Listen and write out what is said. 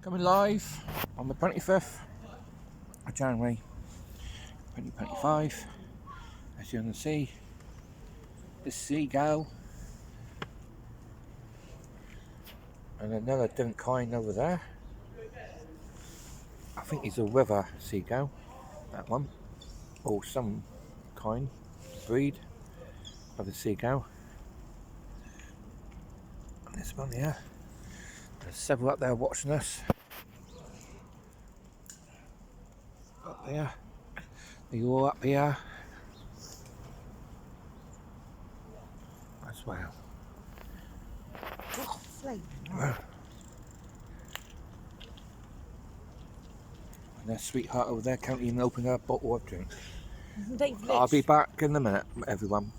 Coming live on the 25th of January 2025. As you can see, the Seagull and another different kind over there. I think it's a river seagull, that one, or some kind, breed of the seagull. And this one here, there's several up there watching us. Up there, they're all up here as well. Oh, flame. And their sweetheart over there can't even open her bottle of drink. I'll be back in a minute, everyone.